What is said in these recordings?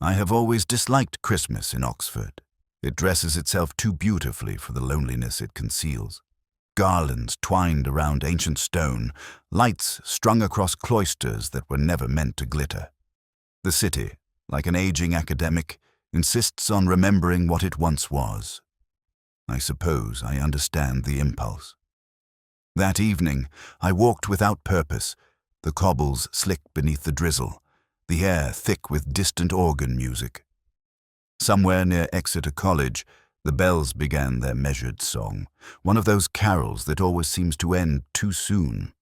I have always disliked Christmas in Oxford. It dresses itself too beautifully for the loneliness it conceals. Garlands twined around ancient stone, lights strung across cloisters that were never meant to glitter. The city, like an aging academic, insists on remembering what it once was. I suppose I understand the impulse. That evening, I walked without purpose, the cobbles slick beneath the drizzle, the air thick with distant organ music. Somewhere near Exeter College, the bells began their measured song, one of those carols that always seems to end too soon.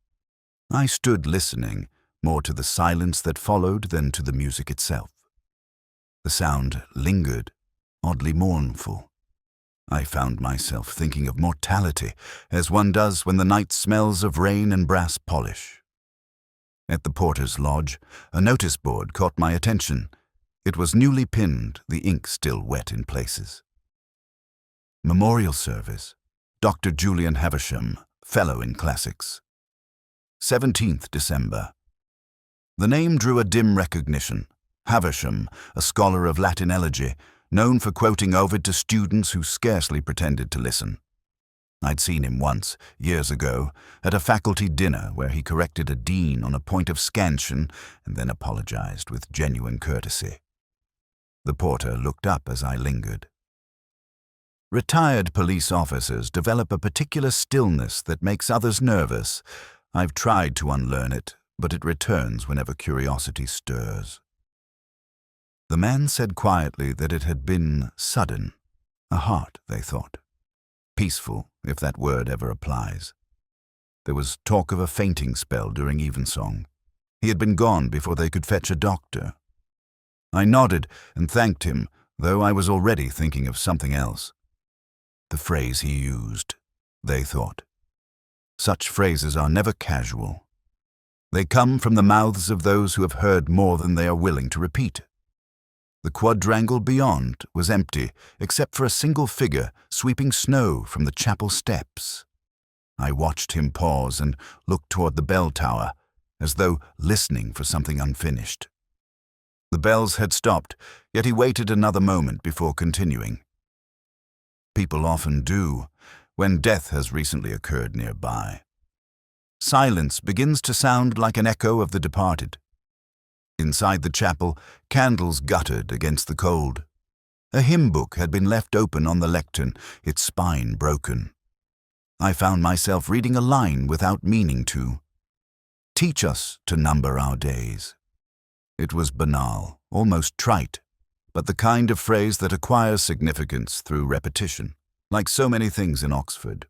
I stood listening, more to the silence that followed than to the music itself. The sound lingered, oddly mournful. I found myself thinking of mortality, as one does when the night smells of rain and brass polish. At the porter's lodge, a notice board caught my attention. It was newly pinned, the ink still wet in places. Memorial Service, Dr. Julian Havisham, Fellow in Classics. 17th December. The name drew a dim recognition. Havisham, a scholar of Latin elegy, known for quoting Ovid to students who scarcely pretended to listen. I'd seen him once, years ago, at a faculty dinner where he corrected a dean on a point of scansion and then apologized with genuine courtesy. The porter looked up as I lingered. Retired police officers develop a particular stillness that makes others nervous. I've tried to unlearn it, but it returns whenever curiosity stirs. The man said quietly that it had been sudden. A heart, they thought. Peaceful, if that word ever applies. There was talk of a fainting spell during evensong. He had been gone before they could fetch a doctor. I nodded and thanked him, though I was already thinking of something else. The phrase he used, they thought. Such phrases are never casual. They come from the mouths of those who have heard more than they are willing to repeat. The quadrangle beyond was empty, except for a single figure sweeping snow from the chapel steps. I watched him pause and look toward the bell tower, as though listening for something unfinished. The bells had stopped, yet he waited another moment before continuing. People often do, when death has recently occurred nearby. Silence begins to sound like an echo of the departed. Inside the chapel, candles guttered against the cold. A hymn book had been left open on the lectern, its spine broken. I found myself reading a line without meaning to. Teach us to number our days. It was banal, almost trite, but the kind of phrase that acquires significance through repetition, like so many things in Oxford.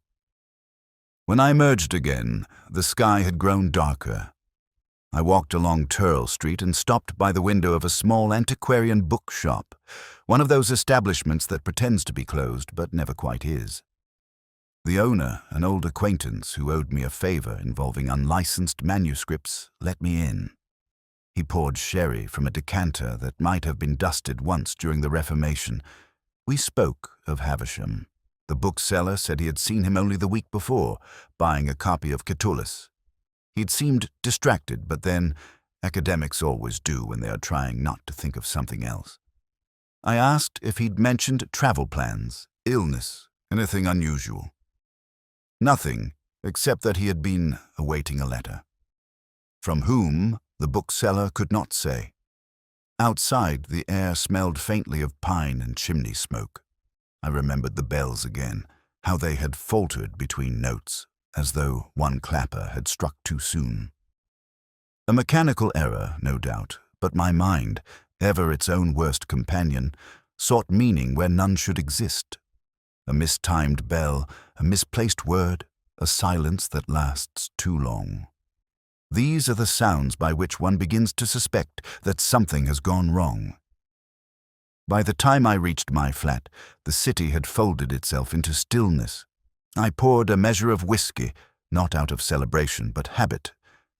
When I emerged again, the sky had grown darker. I walked along Turl Street and stopped by the window of a small antiquarian bookshop, one of those establishments that pretends to be closed but never quite is. The owner, an old acquaintance who owed me a favor involving unlicensed manuscripts, let me in. He poured sherry from a decanter that might have been dusted once during the Reformation. We spoke of Havisham. The bookseller said he had seen him only the week before, buying a copy of Catullus. He'd seemed distracted, but then, academics always do when they are trying not to think of something else. I asked if he'd mentioned travel plans, illness, anything unusual. Nothing, except that he had been awaiting a letter. From whom, the bookseller could not say. Outside, the air smelled faintly of pine and chimney smoke. I remembered the bells again, how they had faltered between notes, as though one clapper had struck too soon. A mechanical error, no doubt, but my mind, ever its own worst companion, sought meaning where none should exist. A mistimed bell, a misplaced word, a silence that lasts too long. These are the sounds by which one begins to suspect that something has gone wrong. By the time I reached my flat, the city had folded itself into stillness. I poured a measure of whiskey, not out of celebration but habit,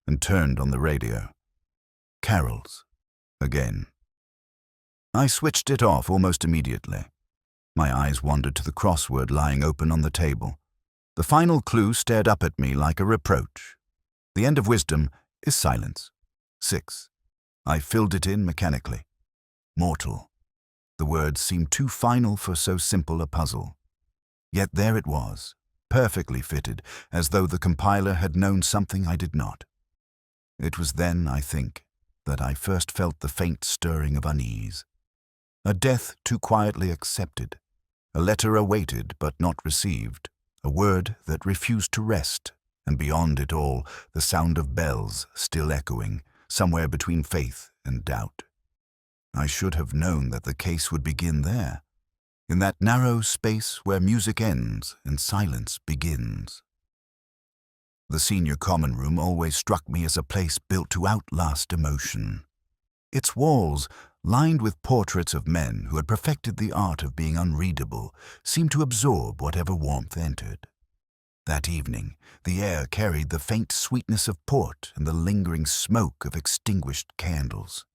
and turned on the radio. Carols. Again. I switched it off almost immediately. My eyes wandered to the crossword lying open on the table. The final clue stared up at me like a reproach. The end of wisdom is silence. 6. I filled it in mechanically. mortal. The words seemed too final for so simple a puzzle. Yet there it was, perfectly fitted, as though the compiler had known something I did not. It was then, I think, that I first felt the faint stirring of unease. A death too quietly accepted, a letter awaited but not received, a word that refused to rest, and beyond it all, the sound of bells still echoing, somewhere between faith and doubt. I should have known that the case would begin there, in that narrow space where music ends and silence begins. The senior common room always struck me as a place built to outlast emotion. Its walls, lined with portraits of men who had perfected the art of being unreadable, seemed to absorb whatever warmth entered. That evening, the air carried the faint sweetness of port and the lingering smoke of extinguished candles.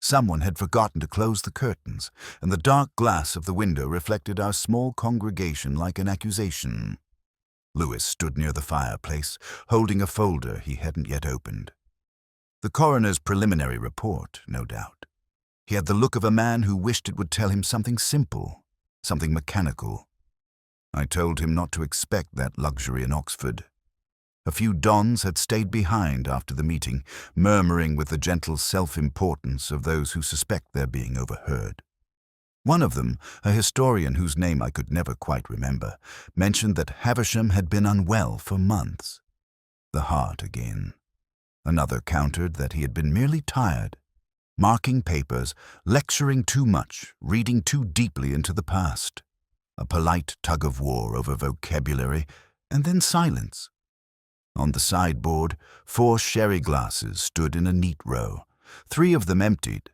Someone had forgotten to close the curtains, and the dark glass of the window reflected our small congregation like an accusation. Lewis stood near the fireplace, holding a folder he hadn't yet opened. The coroner's preliminary report, no doubt. He had the look of a man who wished it would tell him something simple, something mechanical. I told him not to expect that luxury in Oxford. A few dons had stayed behind after the meeting, murmuring with the gentle self-importance of those who suspect their being overheard. One of them, a historian whose name I could never quite remember, mentioned that Havisham had been unwell for months. The heart again. Another countered that he had been merely tired, marking papers, lecturing too much, reading too deeply into the past. A polite tug-of-war over vocabulary, and then silence. On the sideboard, 4 sherry glasses stood in a neat row, 3 of them emptied,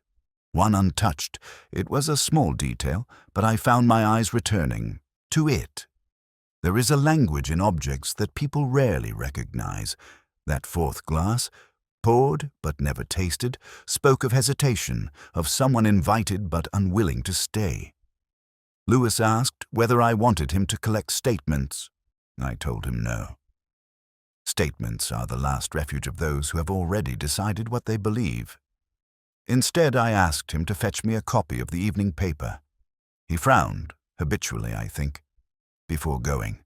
1 untouched. It was a small detail, but I found my eyes returning to it. There is a language in objects that people rarely recognize. That 4th glass, poured but never tasted, spoke of hesitation, of someone invited but unwilling to stay. Lewis asked whether I wanted him to collect statements. I told him no. Statements are the last refuge of those who have already decided what they believe. Instead, I asked him to fetch me a copy of the evening paper. He frowned, habitually, I think, before going.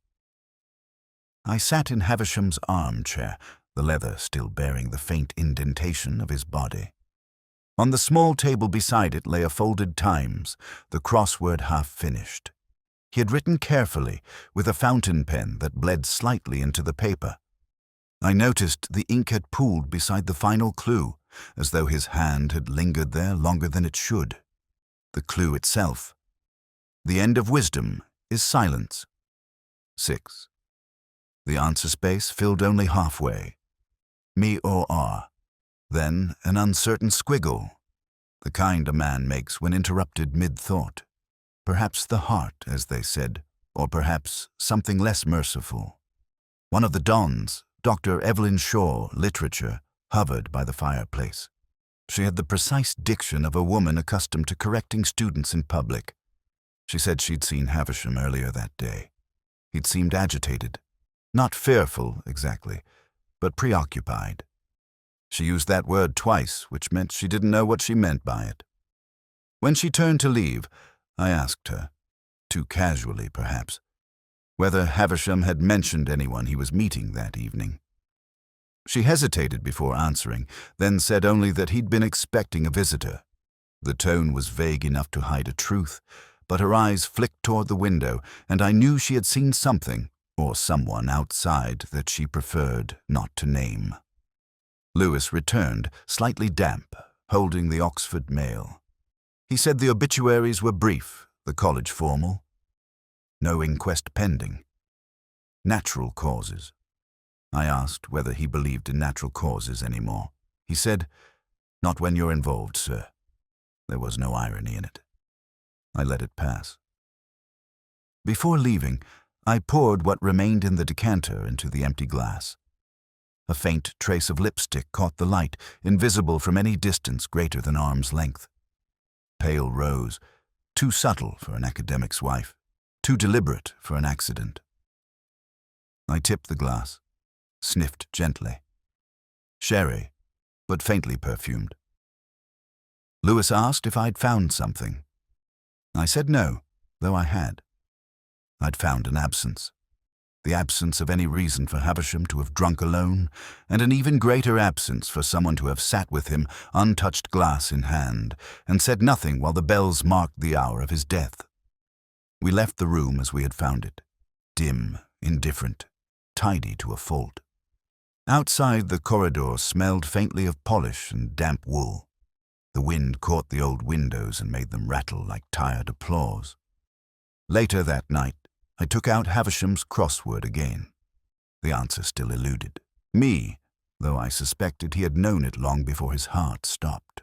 I sat in Havisham's armchair, the leather still bearing the faint indentation of his body. On the small table beside it lay a folded Times, the crossword half finished. He had written carefully, with a fountain pen that bled slightly into the paper. I noticed the ink had pooled beside the final clue, as though his hand had lingered there longer than it should. The clue itself. The end of wisdom is silence. 6. The answer space filled only halfway. Me or R. Then an uncertain squiggle, the kind a man makes when interrupted mid-thought. Perhaps the heart, as they said, or perhaps something less merciful. One of the dons, Dr. Evelyn Shaw, literature, hovered by the fireplace. She had the precise diction of a woman accustomed to correcting students in public. She said she'd seen Havisham earlier that day. He'd seemed agitated, not fearful exactly, but preoccupied. She used that word twice, which meant she didn't know what she meant by it. When she turned to leave, I asked her, too casually perhaps, whether Havisham had mentioned anyone he was meeting that evening. She hesitated before answering, then said only that he'd been expecting a visitor. The tone was vague enough to hide a truth, but her eyes flicked toward the window, and I knew she had seen something, or someone outside, that she preferred not to name. Lewis returned, slightly damp, holding the Oxford Mail. He said the obituaries were brief, the college formal. No inquest pending. Natural causes. I asked whether he believed in natural causes anymore. He said, "Not when you're involved, sir." There was no irony in it. I let it pass. Before leaving, I poured what remained in the decanter into the empty glass. A faint trace of lipstick caught the light, invisible from any distance greater than arm's length. Pale rose, too subtle for an academic's wife, too deliberate for an accident. I tipped the glass, sniffed gently. Sherry, but faintly perfumed. Lewis asked if I'd found something. I said no, though I had. I'd found an absence. The absence of any reason for Havisham to have drunk alone, and an even greater absence for someone to have sat with him, untouched glass in hand, and said nothing while the bells marked the hour of his death. We left the room as we had found it, dim, indifferent, tidy to a fault. Outside, the corridor smelled faintly of polish and damp wool. The wind caught the old windows and made them rattle like tired applause. Later that night, I took out Havisham's crossword again. The answer still eluded me, though I suspected he had known it long before his heart stopped.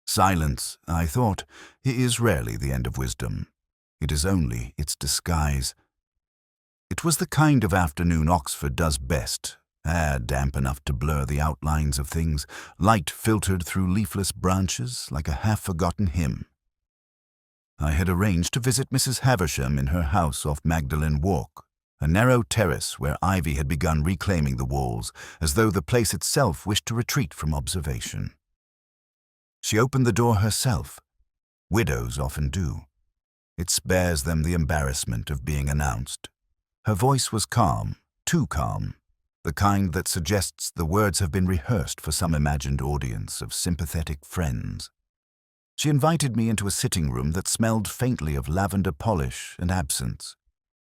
Silence, I thought, is rarely the end of wisdom. It is only its disguise. It was the kind of afternoon Oxford does best, air damp enough to blur the outlines of things, light filtered through leafless branches like a half-forgotten hymn. I had arranged to visit Mrs. Havisham in her house off Magdalen Walk, a narrow terrace where ivy had begun reclaiming the walls, as though the place itself wished to retreat from observation. She opened the door herself. Widows often do. It spares them the embarrassment of being announced. Her voice was calm, too calm, the kind that suggests the words have been rehearsed for some imagined audience of sympathetic friends. She invited me into a sitting room that smelled faintly of lavender polish and absence.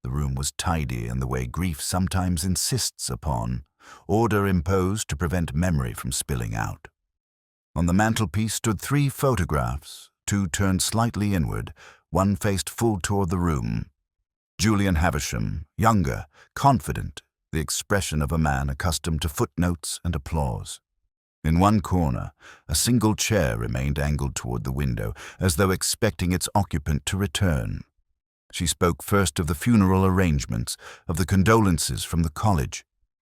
The room was tidy in the way grief sometimes insists upon, order imposed to prevent memory from spilling out. On the mantelpiece stood 3 photographs, 2 turned slightly inward, one faced full toward the room. Julian Havisham, younger, confident, the expression of a man accustomed to footnotes and applause. In one corner, a single chair remained angled toward the window, as though expecting its occupant to return. She spoke first of the funeral arrangements, of the condolences from the college.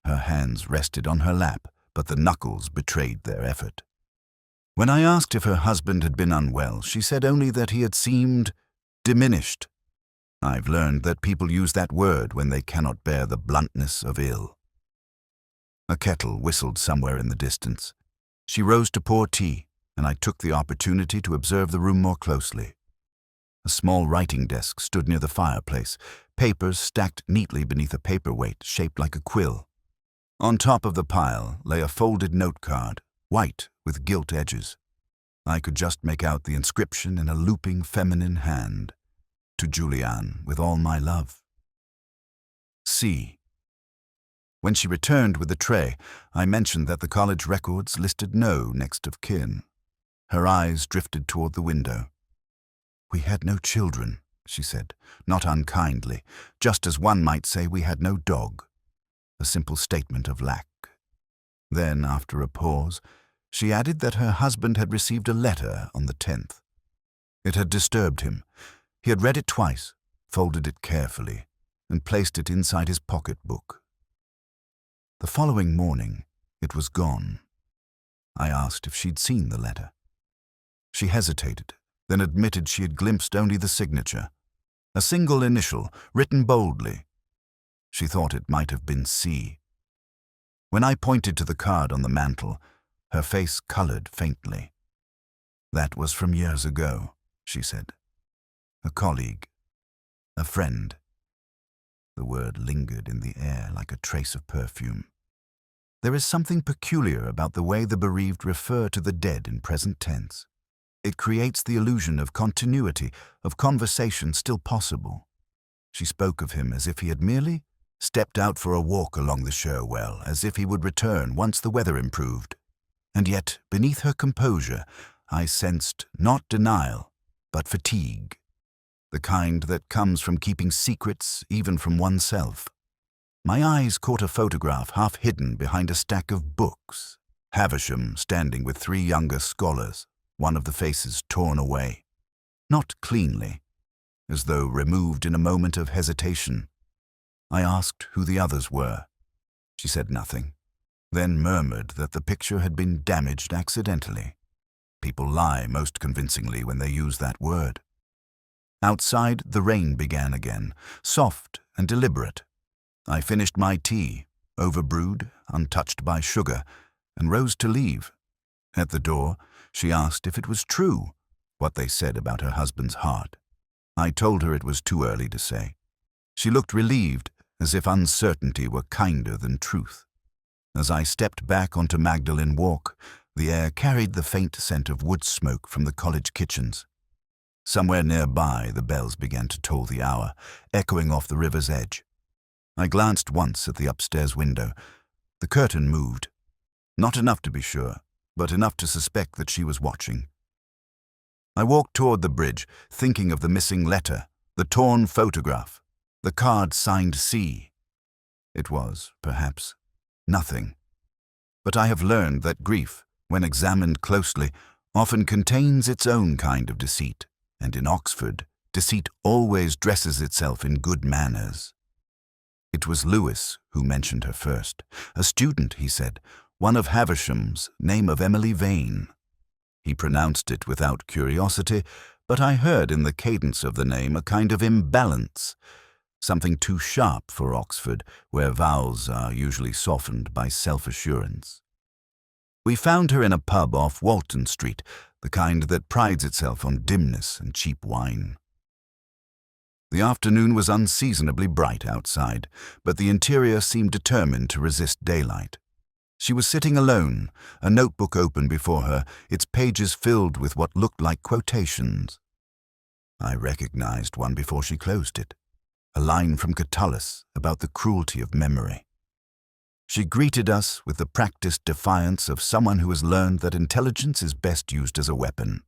Her hands rested on her lap, but the knuckles betrayed their effort. When I asked if her husband had been unwell, she said only that he had seemed diminished. I've learned that people use that word when they cannot bear the bluntness of ill. A kettle whistled somewhere in the distance. She rose to pour tea, and I took the opportunity to observe the room more closely. A small writing desk stood near the fireplace, papers stacked neatly beneath a paperweight shaped like a quill. On top of the pile lay a folded note card, white with gilt edges. I could just make out the inscription in a looping feminine hand. To Julianne, with all my love. C. When she returned with the tray, I mentioned that the college records listed no next of kin. Her eyes drifted toward the window. "We had no children," she said, not unkindly, just as one might say we had no dog. A simple statement of lack. Then, after a pause, she added that her husband had received a letter on the 10th. It had disturbed him. He had read it twice, folded it carefully, and placed it inside his pocketbook. The following morning, it was gone. I asked if she'd seen the letter. She hesitated, then admitted she had glimpsed only the signature, a single initial, written boldly. She thought it might have been C. When I pointed to the card on the mantel, her face colored faintly. "That was from years ago," she said. "A colleague, a friend." The word lingered in the air like a trace of perfume. There is something peculiar about the way the bereaved refer to the dead in present tense. It creates the illusion of continuity, of conversation still possible. She spoke of him as if he had merely stepped out for a walk along the Sherwell, as if he would return once the weather improved. And yet, beneath her composure, I sensed not denial, but fatigue, the kind that comes from keeping secrets even from oneself. My eyes caught a photograph half hidden behind a stack of books, Havisham standing with 3 younger scholars, one of the faces torn away. Not cleanly, as though removed in a moment of hesitation. I asked who the others were. She said nothing, then murmured that the picture had been damaged accidentally. People lie most convincingly when they use that word. Outside, the rain began again, soft and deliberate. I finished my tea, overbrewed, untouched by sugar, and rose to leave. At the door, She asked if it was true, what they said about her husband's heart. I told her it was too early to say. She looked relieved, as if uncertainty were kinder than truth. As I stepped back onto Magdalen Walk, the air carried the faint scent of wood smoke from the college kitchens. Somewhere nearby, the bells began to toll the hour, echoing off the river's edge. I glanced once at the upstairs window. The curtain moved. Not enough to be sure, but enough to suspect that she was watching. I walked toward the bridge, thinking of the missing letter, the torn photograph, the card signed C. It was, perhaps, nothing. But I have learned that grief, when examined closely, often contains its own kind of deceit, and in Oxford, deceit always dresses itself in good manners. It was Lewis who mentioned her first. A student, he said, one of Havisham's, name of Emily Vane. He pronounced it without curiosity, but I heard in the cadence of the name a kind of imbalance, something too sharp for Oxford, where vowels are usually softened by self-assurance. We found her in a pub off Walton Street, the kind that prides itself on dimness and cheap wine. The afternoon was unseasonably bright outside, but the interior seemed determined to resist daylight. She was sitting alone, a notebook open before her, its pages filled with what looked like quotations. I recognized one before she closed it, a line from Catullus about the cruelty of memory. She greeted us with the practiced defiance of someone who has learned that intelligence is best used as a weapon.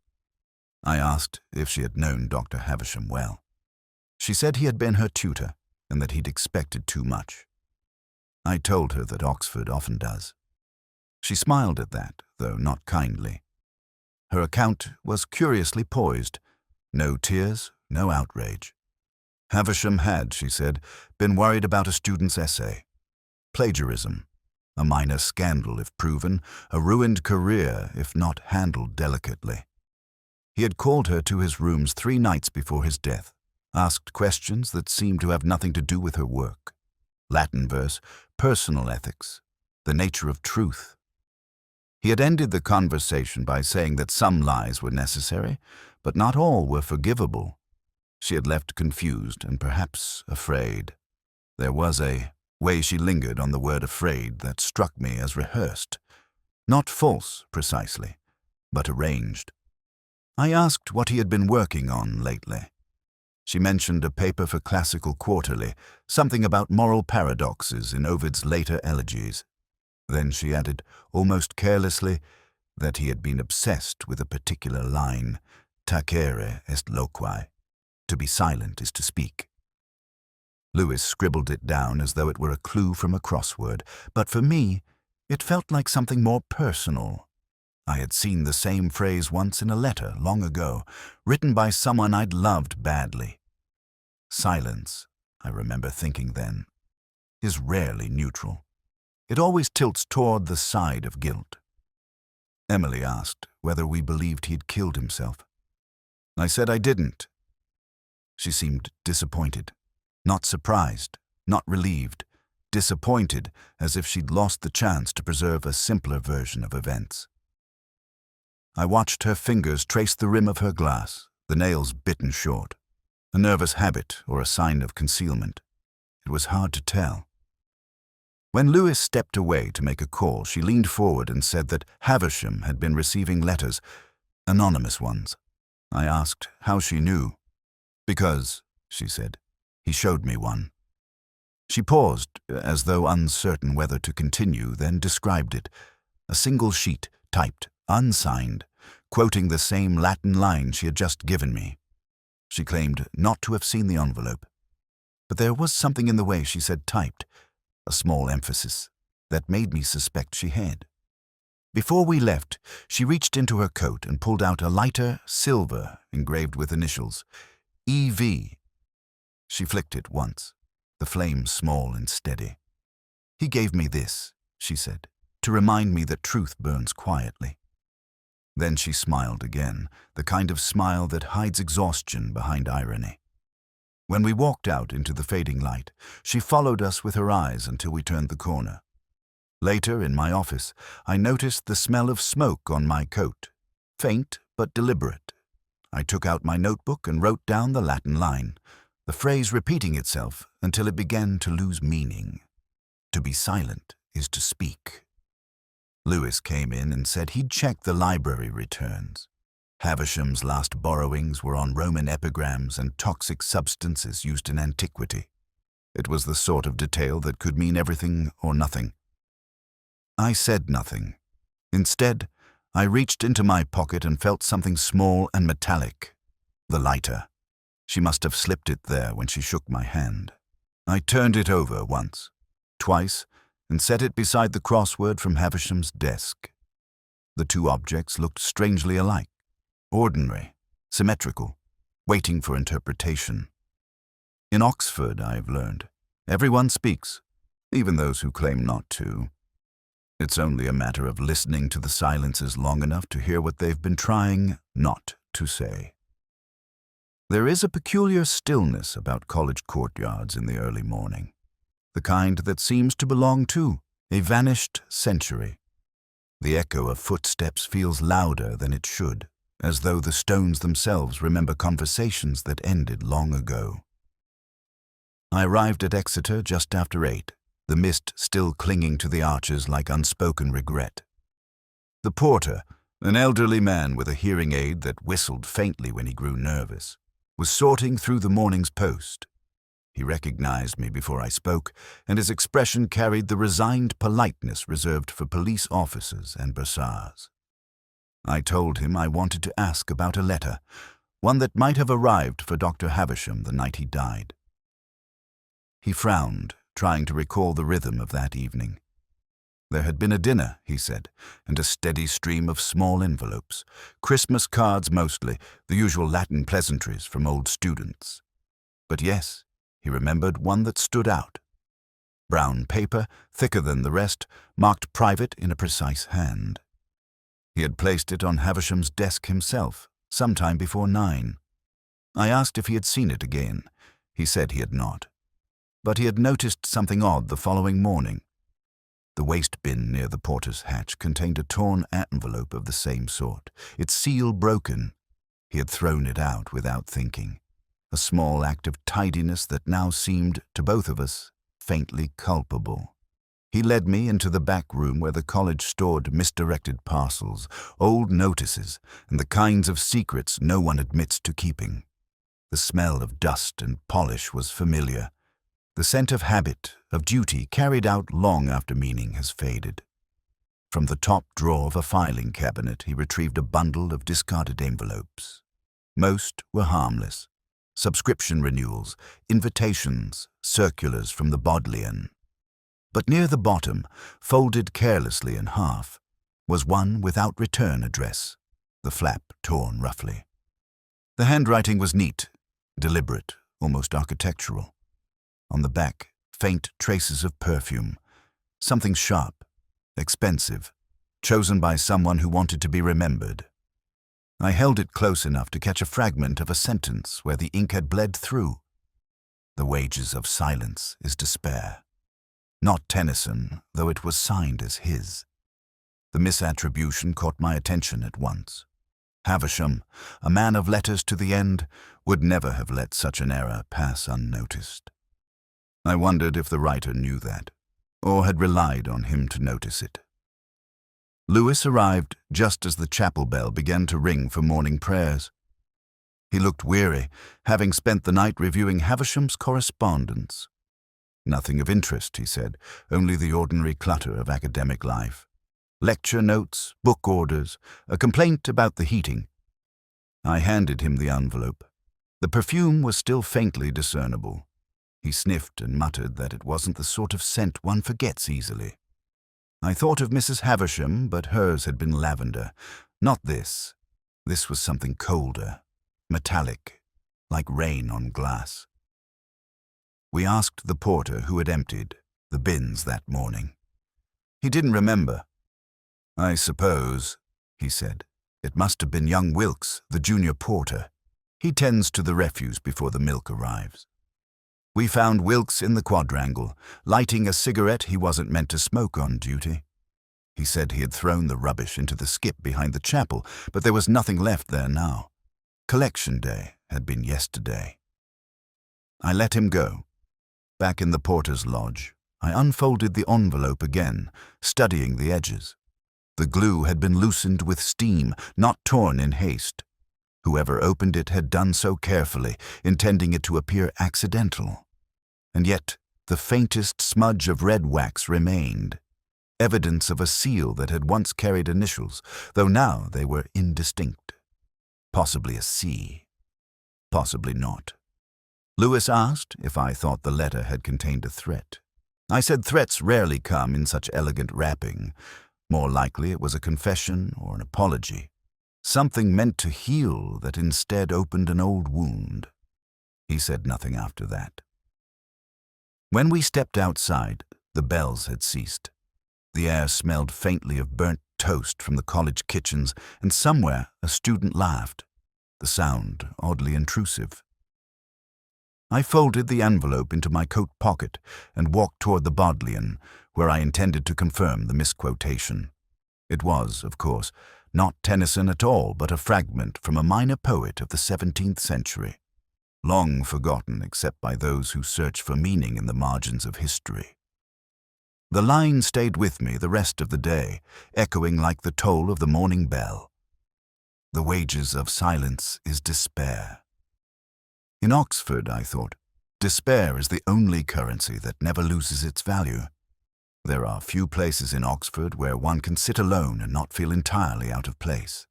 I asked if she had known Dr. Havisham well. She said he had been her tutor and that he'd expected too much. I told her that Oxford often does. She smiled at that, though not kindly. Her account was curiously poised. No tears, no outrage. Havisham had, she said, been worried about a student's essay. Plagiarism, a minor scandal if proven, a ruined career if not handled delicately. He had called her to his rooms 3 nights before his death, asked questions that seemed to have nothing to do with her work. Latin verse, personal ethics, the nature of truth. He had ended the conversation by saying that some lies were necessary, but not all were forgivable. She had left confused and perhaps afraid. There was a way she lingered on the word afraid that struck me as rehearsed. Not false, precisely, but arranged. I asked what he had been working on lately. She mentioned a paper for Classical Quarterly, something about moral paradoxes in Ovid's later elegies. Then she added, almost carelessly, that he had been obsessed with a particular line, tacere est loquae, to be silent is to speak. Lewis scribbled it down as though it were a clue from a crossword, but for me, it felt like something more personal. I had seen the same phrase once in a letter long ago, written by someone I'd loved badly. Silence, I remember thinking then, is rarely neutral. It always tilts toward the side of guilt. Emily asked whether we believed he'd killed himself. I said I didn't. She seemed disappointed, not surprised, not relieved, disappointed as if she'd lost the chance to preserve a simpler version of events. I watched her fingers trace the rim of her glass, the nails bitten short. A nervous habit or a sign of concealment. It was hard to tell. When Lewis stepped away to make a call, she leaned forward and said that Havisham had been receiving letters, anonymous ones. I asked how she knew. Because, she said, he showed me one. She paused, as though uncertain whether to continue, then described it. A single sheet, typed, unsigned, quoting the same Latin line she had just given me. She claimed not to have seen the envelope. But there was something in the way she said typed, a small emphasis, that made me suspect she had. Before we left, she reached into her coat and pulled out a lighter silver engraved with initials, E.V. She flicked it once, the flame small and steady. He gave me this, she said, to remind me that truth burns quietly. Then she smiled again, the kind of smile that hides exhaustion behind irony. When we walked out into the fading light, she followed us with her eyes until we turned the corner. Later, in my office, I noticed the smell of smoke on my coat. faint but deliberate. I took out my notebook and wrote down the Latin line, the phrase repeating itself until it began to lose meaning. To be silent is to speak. Lewis came in and said he'd checked the library returns. Havisham's last borrowings were on Roman epigrams and toxic substances used in antiquity. It was the sort of detail that could mean everything or nothing. I said nothing. Instead, I reached into my pocket and felt something small and metallic. The lighter. She must have slipped it there when she shook my hand. I turned it over once, twice, and set it beside the crossword from Havisham's desk. The two objects looked strangely alike. Ordinary, symmetrical, waiting for interpretation. In Oxford, I've learned, everyone speaks, even those who claim not to. It's only a matter of listening to the silences long enough to hear what they've been trying not to say. There is a peculiar stillness about college courtyards in the early morning, the kind that seems to belong to a vanished century. The echo of footsteps feels louder than it should, as though the stones themselves remember conversations that ended long ago. I arrived at Exeter just after 8, the mist still clinging to the arches like unspoken regret. The porter, an elderly man with a hearing aid that whistled faintly when he grew nervous, was sorting through the morning's post. He recognized me before I spoke, and his expression carried the resigned politeness reserved for police officers and bursars. I told him I wanted to ask about a letter, one that might have arrived for Dr. Havisham the night he died. He frowned, trying to recall the rhythm of that evening. There had been a dinner, he said, and a steady stream of small envelopes, Christmas cards mostly, the usual Latin pleasantries from old students. But yes, he remembered one that stood out. Brown paper, thicker than the rest, marked private in a precise hand. He had placed it on Havisham's desk himself, sometime before 9. I asked if he had seen it again. He said he had not. But he had noticed something odd the following morning. The waste bin near the porter's hatch contained a torn envelope of the same sort, its seal broken. He had thrown it out without thinking, a small act of tidiness that now seemed, to both of us, faintly culpable. He led me into the back room where the college stored misdirected parcels, old notices, and the kinds of secrets no one admits to keeping. The smell of dust and polish was familiar, the scent of habit, of duty carried out long after meaning has faded. From the top drawer of a filing cabinet he retrieved a bundle of discarded envelopes. Most were harmless. Subscription renewals, invitations, circulars from the Bodleian. But near the bottom, folded carelessly in half, was one without return address, the flap torn roughly. The handwriting was neat, deliberate, almost architectural. On the back, faint traces of perfume, something sharp, expensive, chosen by someone who wanted to be remembered. I held it close enough to catch a fragment of a sentence where the ink had bled through. The wages of silence is despair. Not Tennyson, though it was signed as his. The misattribution caught my attention at once. Havisham, a man of letters to the end, would never have let such an error pass unnoticed. I wondered if the writer knew that, or had relied on him to notice it. Lewis arrived just as the chapel bell began to ring for morning prayers. He looked weary, having spent the night reviewing Havisham's correspondence. Nothing of interest, he said, only the ordinary clutter of academic life. Lecture notes, book orders, a complaint about the heating. I handed him the envelope. The perfume was still faintly discernible. He sniffed and muttered that it wasn't the sort of scent one forgets easily. I thought of Mrs. Havisham, but hers had been lavender. Not this. This was something colder, metallic, like rain on glass. We asked the porter who had emptied the bins that morning. He didn't remember. I suppose, he said, it must have been young Wilkes, the junior porter. He tends to the refuse before the milk arrives. We found Wilkes in the quadrangle, lighting a cigarette he wasn't meant to smoke on duty. He said he had thrown the rubbish into the skip behind the chapel, but there was nothing left there now. Collection day had been yesterday. I let him go. Back in the porter's lodge, I unfolded the envelope again, studying the edges. The glue had been loosened with steam, not torn in haste. Whoever opened it had done so carefully, intending it to appear accidental. And yet, the faintest smudge of red wax remained, evidence of a seal that had once carried initials, though now they were indistinct. Possibly a C. Possibly not. Lewis asked if I thought the letter had contained a threat. I said threats rarely come in such elegant wrapping. More likely it was a confession or an apology. Something meant to heal that instead opened an old wound. He said nothing after that. When we stepped outside, the bells had ceased. The air smelled faintly of burnt toast from the college kitchens, and somewhere a student laughed, the sound oddly intrusive. I folded the envelope into my coat pocket and walked toward the Bodleian, where I intended to confirm the misquotation. It was, of course, not Tennyson at all, but a fragment from a minor poet of the 17th century, long forgotten except by those who search for meaning in the margins of history. The line stayed with me the rest of the day, echoing like the toll of the morning bell. The wages of silence is despair. In Oxford, I thought, despair is the only currency that never loses its value. There are few places in Oxford where one can sit alone and not feel entirely out of place.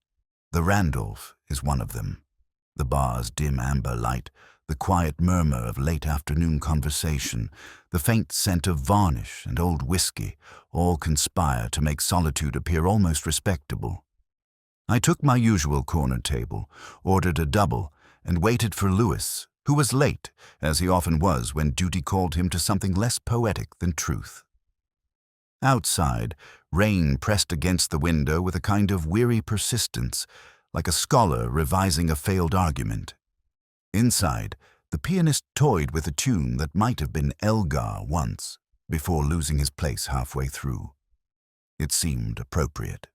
The Randolph is one of them. The bar's dim amber light, the quiet murmur of late afternoon conversation, the faint scent of varnish and old whiskey, all conspire to make solitude appear almost respectable. I took my usual corner table, ordered a double, and waited for Lewis, who was late, as he often was when duty called him to something less poetic than truth. Outside, rain pressed against the window with a kind of weary persistence, like a scholar revising a failed argument. Inside, the pianist toyed with a tune that might have been Elgar once, before losing his place halfway through. It seemed appropriate.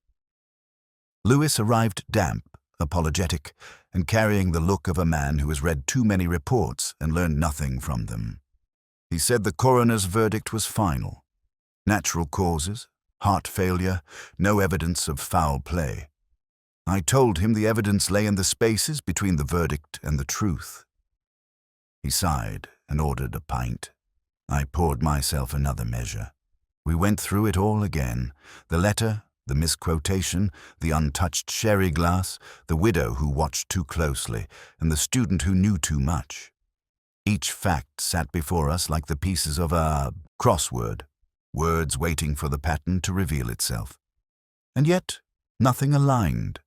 Lewis arrived damp, apologetic, and carrying the look of a man who has read too many reports and learned nothing from them. He said the coroner's verdict was final. Natural causes, heart failure, no evidence of foul play. I told him the evidence lay in the spaces between the verdict and the truth. He sighed and ordered a pint. I poured myself another measure. We went through it all again, the letter, the misquotation, the untouched sherry glass, the widow who watched too closely, and the student who knew too much. Each fact sat before us like the pieces of a crossword, words waiting for the pattern to reveal itself. And yet, nothing aligned.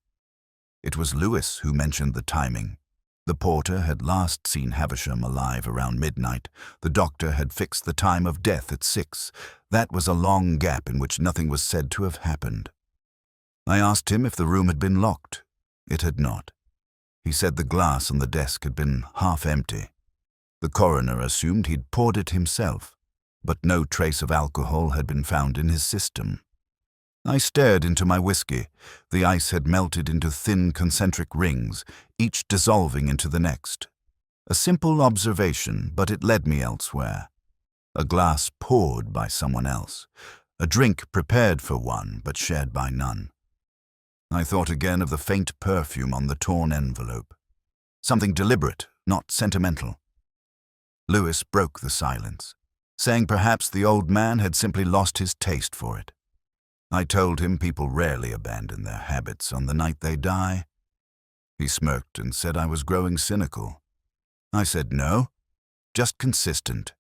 It was Lewis who mentioned the timing. The porter had last seen Havisham alive around midnight. The doctor had fixed the time of death at 6. That was a long gap in which nothing was said to have happened. I asked him if the room had been locked. It had not. He said the glass on the desk had been half empty. The coroner assumed he'd poured it himself, but no trace of alcohol had been found in his system. I stared into my whiskey. The ice had melted into thin concentric rings, each dissolving into the next. A simple observation, but it led me elsewhere. A glass poured by someone else. A drink prepared for one, but shared by none. I thought again of the faint perfume on the torn envelope. Something deliberate, not sentimental. Lewis broke the silence, saying perhaps the old man had simply lost his taste for it. I told him people rarely abandon their habits on the night they die. He smirked and said I was growing cynical. I said no, just consistent.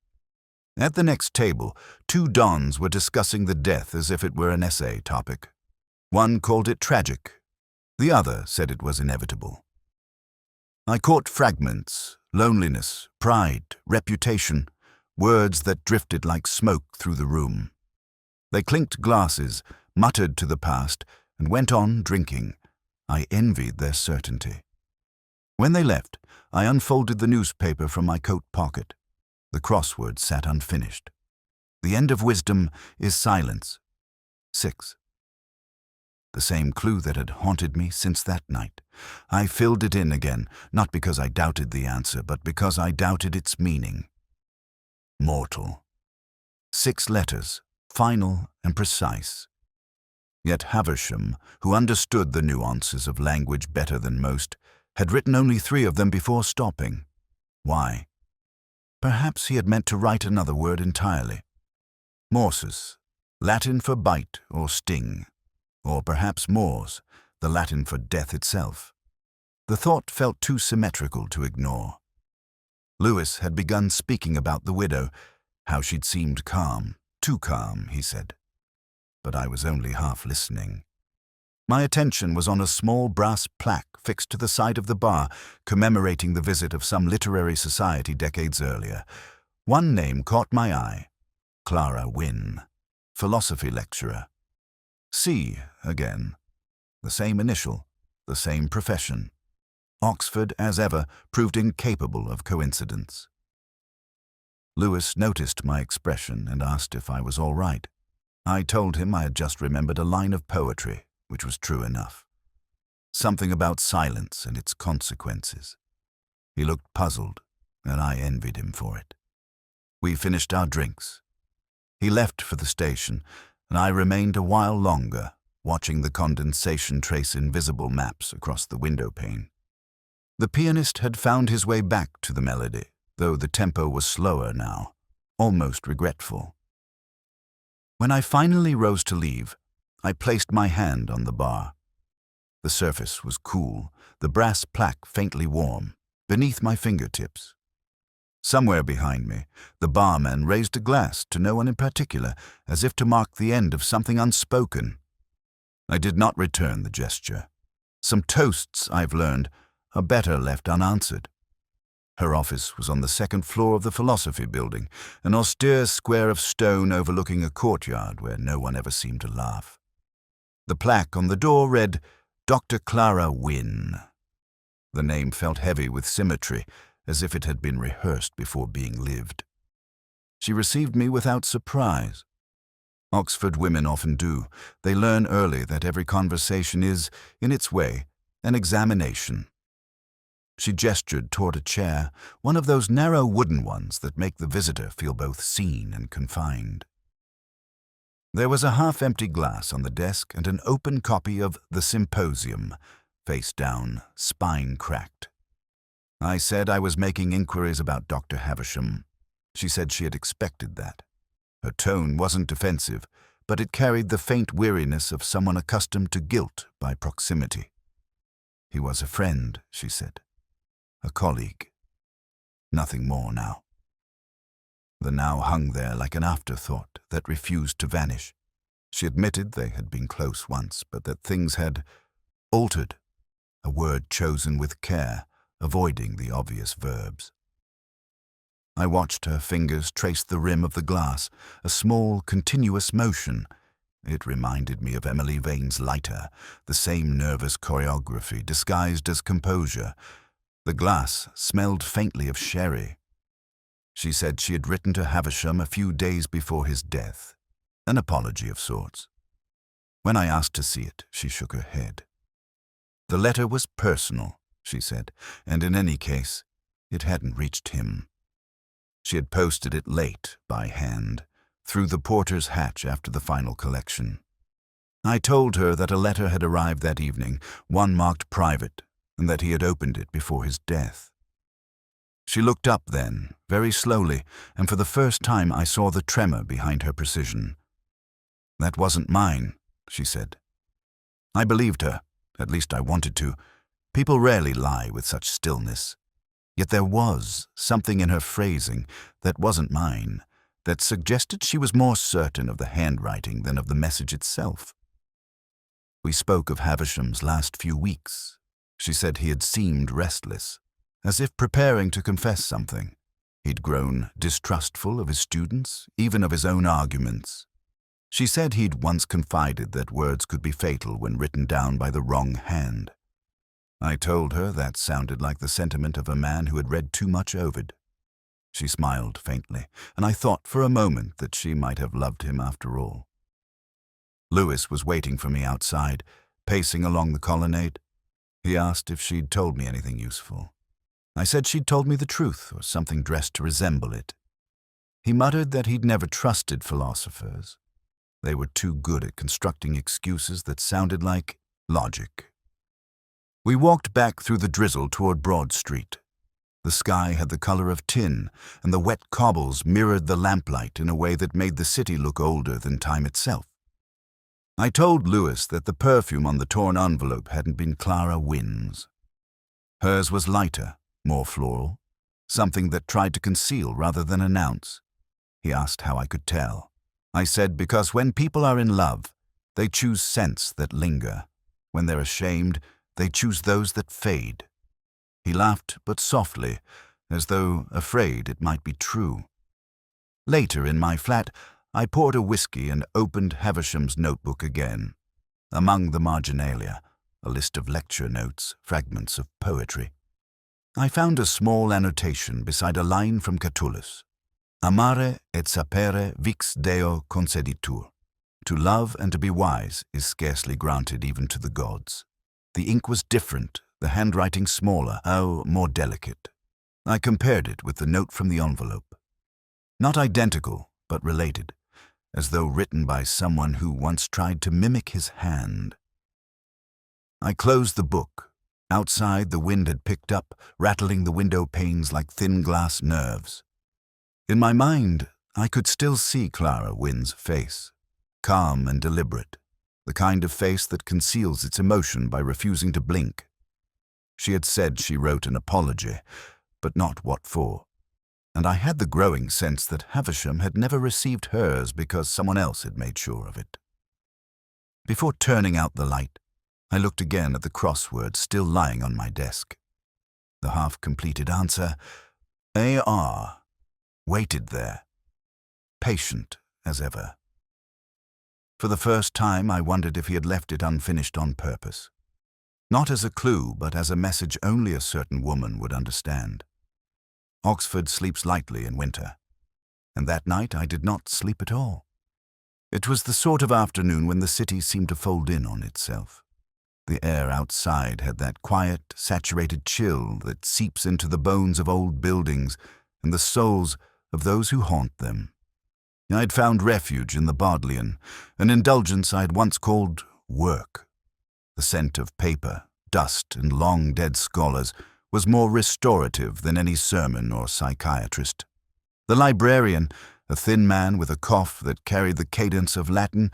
At the next table, 2 dons were discussing the death as if it were an essay topic. One called it tragic. The other said it was inevitable. I caught fragments, loneliness, pride, reputation, words that drifted like smoke through the room. They clinked glasses, muttered to the past, and went on drinking. I envied their certainty. When they left, I unfolded the newspaper from my coat pocket. The crossword sat unfinished. The end of wisdom is silence. 6. the same clue that had haunted me since that night. I filled it in again, not because I doubted the answer, but because I doubted its meaning. Mortal. 6 letters, final and precise. Yet Havisham, who understood the nuances of language better than most, had written only 3 of them before stopping. Why? Perhaps he had meant to write another word entirely. Morses, Latin for bite or sting, or perhaps Morse, the Latin for death itself. The thought felt too symmetrical to ignore. Lewis had begun speaking about the widow, how she'd seemed calm, too calm, he said. But I was only half listening. My attention was on a small brass plaque fixed to the side of the bar, commemorating the visit of some literary society decades earlier. One name caught my eye: Clara Wynne, philosophy lecturer. C, again. The same initial, the same profession. Oxford, as ever, proved incapable of coincidence. Lewis noticed my expression and asked if I was all right. I told him I had just remembered a line of poetry, which was true enough. Something about silence and its consequences. He looked puzzled, and I envied him for it. We finished our drinks. He left for the station, and I remained a while longer, watching the condensation trace invisible maps across the window pane. The pianist had found his way back to the melody, though the tempo was slower now, almost regretful. When I finally rose to leave, I placed my hand on the bar. The surface was cool, the brass plaque faintly warm, beneath my fingertips. Somewhere behind me, the barman raised a glass to no one in particular, as if to mark the end of something unspoken. I did not return the gesture. Some toasts, I've learned, are better left unanswered. Her office was on the 2nd floor of the Philosophy Building, an austere square of stone overlooking a courtyard where no one ever seemed to laugh. The plaque on the door read, Dr. Clara Wynne. The name felt heavy with symmetry, as if it had been rehearsed before being lived. She received me without surprise. Oxford women often do. They learn early that every conversation is, in its way, an examination. She gestured toward a chair, one of those narrow wooden ones that make the visitor feel both seen and confined. There was a half-empty glass on the desk and an open copy of The Symposium, face down, spine cracked. I said I was making inquiries about Dr. Havisham. She said she had expected that. Her tone wasn't defensive, but it carried the faint weariness of someone accustomed to guilt by proximity. He was a friend, she said. A colleague. Nothing more now. The now hung there like an afterthought that refused to vanish. She admitted they had been close once, but that things had altered, a word chosen with care, avoiding the obvious verbs. I watched her fingers trace the rim of the glass, a small, continuous motion. It reminded me of Emily Vane's lighter, the same nervous choreography disguised as composure. The glass smelled faintly of sherry. She said she had written to Havisham a few days before his death, an apology of sorts. When I asked to see it, she shook her head. The letter was personal, she said, and in any case, it hadn't reached him. She had posted it late, by hand, through the porter's hatch after the final collection. I told her that a letter had arrived that evening, one marked private, and that he had opened it before his death. She looked up then, very slowly, and for the first time I saw the tremor behind her precision. That wasn't mine, she said. I believed her, at least I wanted to. People rarely lie with such stillness. Yet there was something in her phrasing that wasn't mine, that suggested she was more certain of the handwriting than of the message itself. We spoke of Havisham's last few weeks. She said he had seemed restless, as if preparing to confess something. He'd grown distrustful of his students, even of his own arguments. She said he'd once confided that words could be fatal when written down by the wrong hand. I told her that sounded like the sentiment of a man who had read too much Ovid. She smiled faintly, and I thought for a moment that she might have loved him after all. Lewis was waiting for me outside, pacing along the colonnade. He asked if she'd told me anything useful. I said she'd told me the truth, or something dressed to resemble it. He muttered that he'd never trusted philosophers. They were too good at constructing excuses that sounded like logic. We walked back through the drizzle toward Broad Street. The sky had the color of tin, and the wet cobbles mirrored the lamplight in a way that made the city look older than time itself. I told Lewis that the perfume on the torn envelope hadn't been Clara Wynn's. Hers was lighter, more floral, something that tried to conceal rather than announce. He asked how I could tell. I said because when people are in love, they choose scents that linger. When they're ashamed, they choose those that fade. He laughed, but softly, as though afraid it might be true. Later, in my flat, I poured a whiskey and opened Havisham's notebook again. Among the marginalia, a list of lecture notes, fragments of poetry. I found a small annotation beside a line from Catullus. Amare et sapere vix Deo conceditur. To love and to be wise is scarcely granted even to the gods. The ink was different, the handwriting smaller, more delicate. I compared it with the note from the envelope. Not identical, but related, as though written by someone who once tried to mimic his hand. I closed the book. Outside, the wind had picked up, rattling the window panes like thin glass nerves. In my mind, I could still see Clara Wynn's face, calm and deliberate, the kind of face that conceals its emotion by refusing to blink. She had said she wrote an apology, but not what for. And I had the growing sense that Havisham had never received hers because someone else had made sure of it. Before turning out the light, I looked again at the crossword still lying on my desk. The half-completed answer, A.R., waited there, patient as ever. For the first time, I wondered if he had left it unfinished on purpose. Not as a clue, but as a message only a certain woman would understand. Oxford sleeps lightly in winter, and that night I did not sleep at all. It was the sort of afternoon when the city seemed to fold in on itself. The air outside had that quiet, saturated chill that seeps into the bones of old buildings and the souls of those who haunt them. I had found refuge in the Bodleian, an indulgence I had once called work. The scent of paper, dust, and long-dead scholars was more restorative than any sermon or psychiatrist. The librarian, a thin man with a cough that carried the cadence of Latin,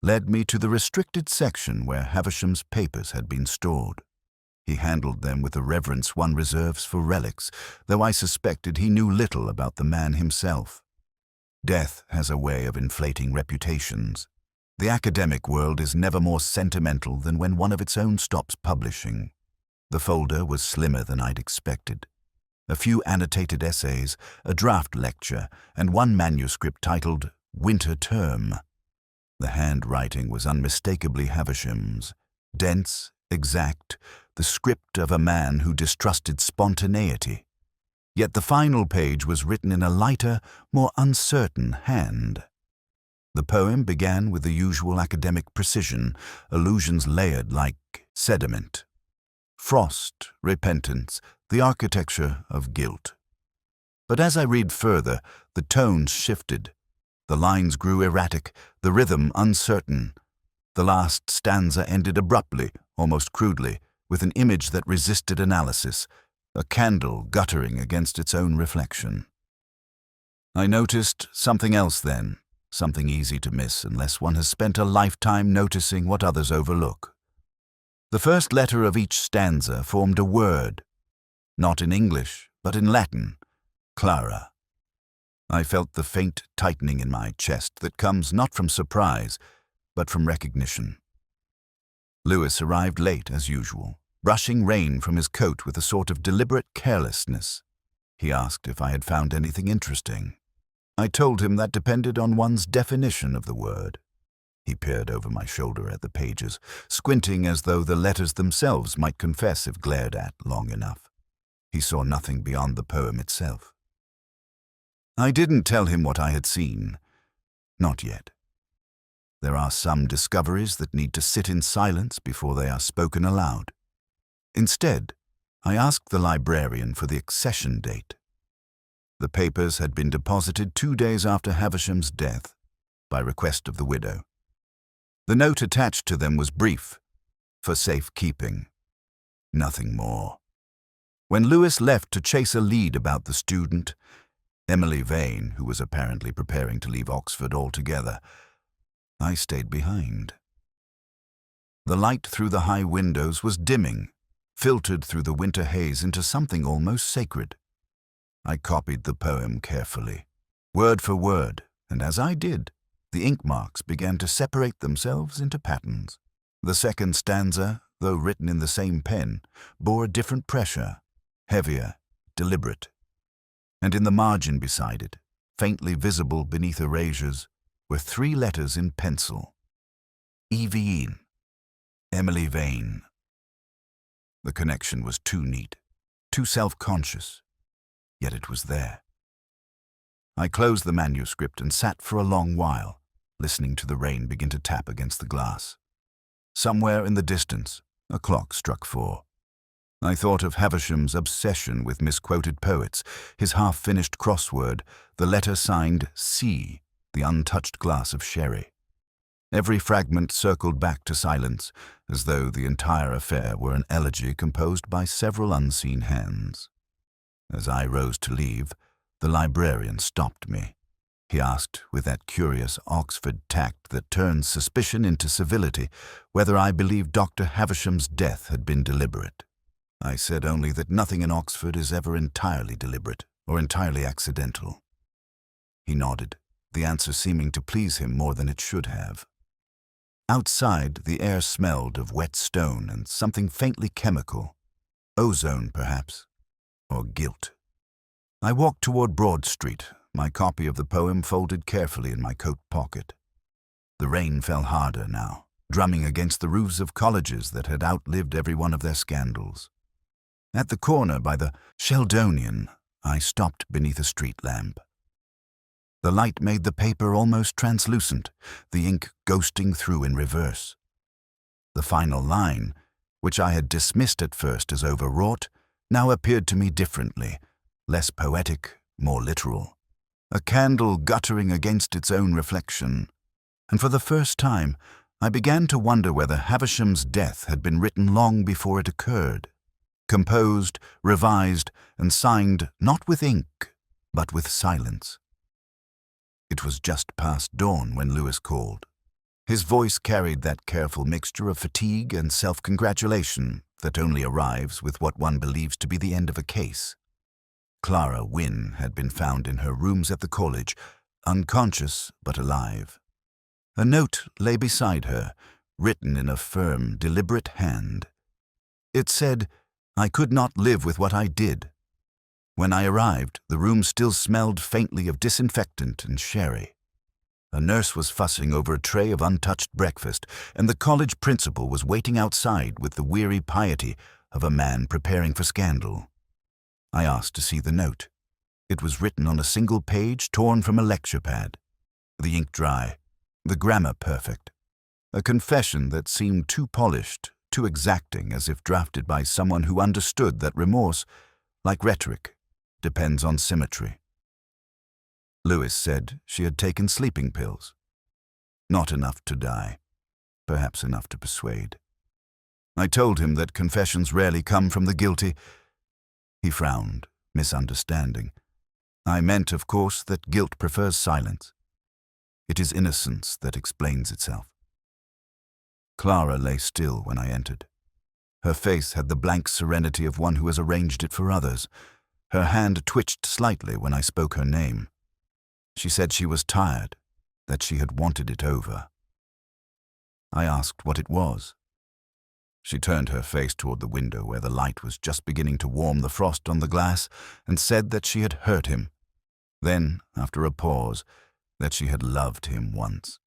led me to the restricted section where Havisham's papers had been stored. He handled them with the reverence one reserves for relics, though I suspected he knew little about the man himself. Death has a way of inflating reputations. The academic world is never more sentimental than when one of its own stops publishing. The folder was slimmer than I'd expected. A few annotated essays, a draft lecture, and one manuscript titled Winter Term. The handwriting was unmistakably Havisham's, dense, exact, the script of a man who distrusted spontaneity. Yet the final page was written in a lighter, more uncertain hand. The poem began with the usual academic precision, allusions layered like sediment. Frost, repentance, the architecture of guilt. But as I read further, the tones shifted. The lines grew erratic, the rhythm uncertain. The last stanza ended abruptly, almost crudely, with an image that resisted analysis, a candle guttering against its own reflection. I noticed something else then, something easy to miss unless one has spent a lifetime noticing what others overlook. The first letter of each stanza formed a word, not in English, but in Latin, Clara. I felt the faint tightening in my chest that comes not from surprise, but from recognition. Lewis arrived late as usual, brushing rain from his coat with a sort of deliberate carelessness. He asked if I had found anything interesting. I told him that depended on one's definition of the word. He peered over my shoulder at the pages, squinting as though the letters themselves might confess if glared at long enough. He saw nothing beyond the poem itself. I didn't tell him what I had seen. Not yet. There are some discoveries that need to sit in silence before they are spoken aloud. Instead, I asked the librarian for the accession date. The papers had been deposited 2 days after Havisham's death, by request of the widow. The note attached to them was brief, for safekeeping. Nothing more. When Lewis left to chase a lead about the student, Emily Vane, who was apparently preparing to leave Oxford altogether, I stayed behind. The light through the high windows was dimming, filtered through the winter haze into something almost sacred. I copied the poem carefully, word for word, and as I did, the ink marks began to separate themselves into patterns. The second stanza, though written in the same pen, bore a different pressure, heavier, deliberate. And in the margin beside it, faintly visible beneath erasures, were 3 letters in pencil. Evine. Emily Vane. The connection was too neat, too self-conscious, yet it was there. I closed the manuscript and sat for a long while, listening to the rain begin to tap against the glass. Somewhere in the distance, a clock struck 4. I thought of Havisham's obsession with misquoted poets, his half-finished crossword, the letter signed C, the untouched glass of sherry. Every fragment circled back to silence, as though the entire affair were an elegy composed by several unseen hands. As I rose to leave, the librarian stopped me. He asked, with that curious Oxford tact that turns suspicion into civility, whether I believed Dr. Havisham's death had been deliberate. I said only that nothing in Oxford is ever entirely deliberate or entirely accidental. He nodded, the answer seeming to please him more than it should have. Outside, the air smelled of wet stone and something faintly chemical, ozone perhaps, or guilt. I walked toward Broad Street, my copy of the poem folded carefully in my coat pocket. The rain fell harder now, drumming against the roofs of colleges that had outlived every one of their scandals. At the corner by the Sheldonian, I stopped beneath a street lamp. The light made the paper almost translucent, the ink ghosting through in reverse. The final line, which I had dismissed at first as overwrought, now appeared to me differently, less poetic, more literal. A candle guttering against its own reflection. And for the first time, I began to wonder whether Havisham's death had been written long before it occurred, composed, revised, and signed not with ink, but with silence. It was just past dawn when Lewis called. His voice carried that careful mixture of fatigue and self-congratulation that only arrives with what one believes to be the end of a case. Clara Wynne had been found in her rooms at the college, unconscious but alive. A note lay beside her, written in a firm, deliberate hand. It said, "I could not live with what I did." When I arrived, the room still smelled faintly of disinfectant and sherry. A nurse was fussing over a tray of untouched breakfast, and the college principal was waiting outside with the weary piety of a man preparing for scandal. I asked to see the note. It was written on a single page torn from a lecture pad. The ink dry, the grammar perfect. A confession that seemed too polished, too exacting, as if drafted by someone who understood that remorse, like rhetoric, depends on symmetry. Lewis said she had taken sleeping pills. Not enough to die, perhaps enough to persuade. I told him that confessions rarely come from the guilty. He frowned, misunderstanding. I meant, of course, that guilt prefers silence. It is innocence that explains itself. Clara lay still when I entered. Her face had the blank serenity of one who has arranged it for others. Her hand twitched slightly when I spoke her name. She said she was tired, that she had wanted it over. I asked what it was. She turned her face toward the window where the light was just beginning to warm the frost on the glass and said that she had hurt him. Then, after a pause, that she had loved him once.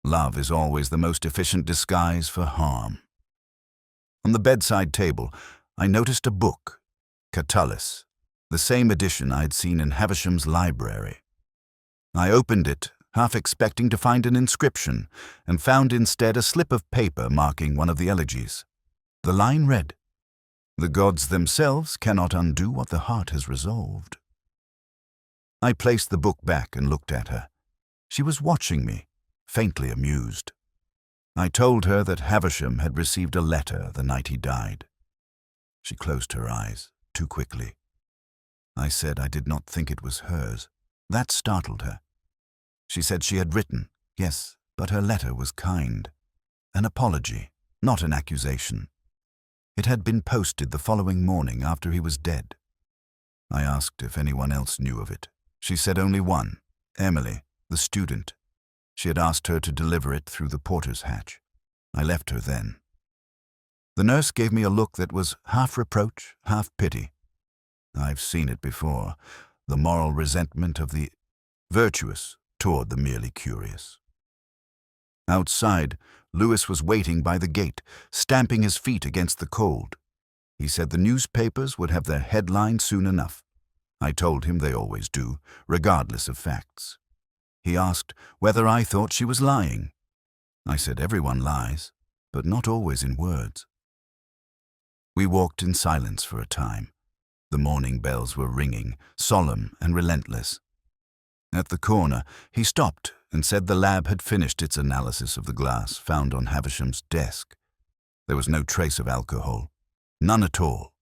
Love is always the most efficient disguise for harm. On the bedside table, I noticed a book, Catullus, the same edition I had seen in Havisham's library. I opened it half expecting to find an inscription, and found instead a slip of paper marking one of the elegies. The line read, "The gods themselves cannot undo what the heart has resolved." I placed the book back and looked at her. She was watching me, faintly amused. I told her that Havisham had received a letter the night he died. She closed her eyes, too quickly. I said I did not think it was hers. That startled her. She said she had written, yes, but her letter was kind. An apology, not an accusation. It had been posted the following morning after he was dead. I asked if anyone else knew of it. She said only one, Emily, the student. She had asked her to deliver it through the porter's hatch. I left her then. The nurse gave me a look that was half reproach, half pity. I've seen it before, the moral resentment of the virtuous toward the merely curious. Outside, Lewis was waiting by the gate, stamping his feet against the cold. He said the newspapers would have their headline soon enough. I told him they always do, regardless of facts. He asked whether I thought she was lying. I said everyone lies, but not always in words. We walked in silence for a time. The morning bells were ringing, solemn and relentless. At the corner, he stopped and said the lab had finished its analysis of the glass found on Havisham's desk. There was no trace of alcohol, none at all.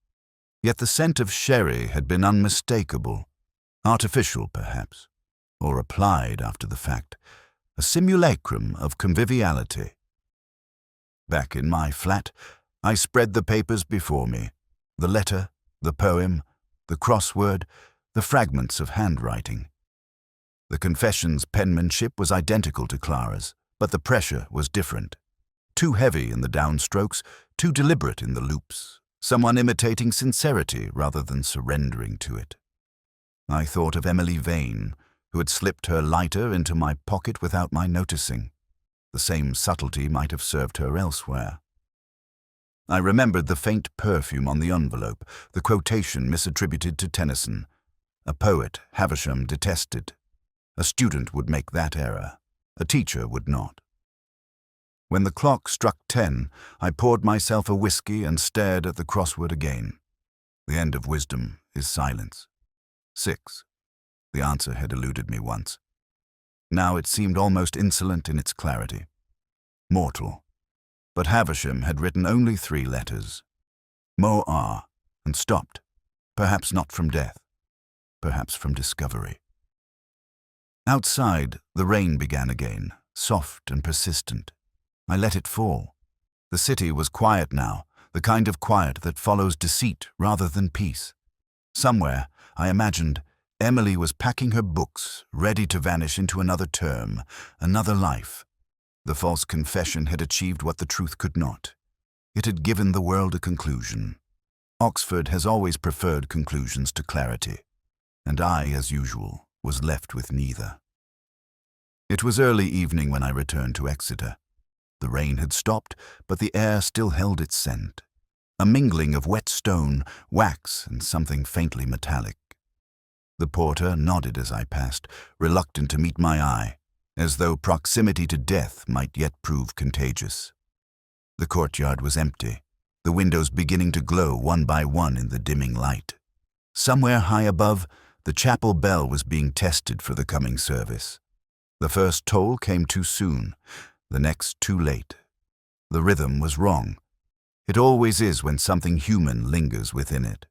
Yet the scent of sherry had been unmistakable, artificial perhaps, or applied after the fact, a simulacrum of conviviality. Back in my flat, I spread the papers before me, the letter, the poem, the crossword, the fragments of handwriting. The confession's penmanship was identical to Clara's, but the pressure was different. Too heavy in the downstrokes, too deliberate in the loops, someone imitating sincerity rather than surrendering to it. I thought of Emily Vane, who had slipped her lighter into my pocket without my noticing. The same subtlety might have served her elsewhere. I remembered the faint perfume on the envelope, the quotation misattributed to Tennyson. A poet Havisham detested. A student would make that error. A teacher would not. When the clock struck 10, I poured myself a whiskey and stared at the crossword again. The end of wisdom is silence. 6. The answer had eluded me once. Now it seemed almost insolent in its clarity. Mortal. But Havisham had written only 3 letters. Mo-ah, and stopped. Perhaps not from death. Perhaps from discovery. Outside, the rain began again, soft and persistent. I let it fall. The city was quiet now, the kind of quiet that follows deceit rather than peace. Somewhere, I imagined, Emily was packing her books, ready to vanish into another term, another life. The false confession had achieved what the truth could not. It had given the world a conclusion. Oxford has always preferred conclusions to clarity, and I, as usual, was left with neither. It was early evening when I returned to Exeter. The rain had stopped, but the air still held its scent, a mingling of wet stone, wax, and something faintly metallic. The porter nodded as I passed, reluctant to meet my eye, as though proximity to death might yet prove contagious. The courtyard was empty, the windows beginning to glow one by one in the dimming light. Somewhere high above, the chapel bell was being tested for the coming service. The first toll came too soon, the next too late. The rhythm was wrong. It always is when something human lingers within it.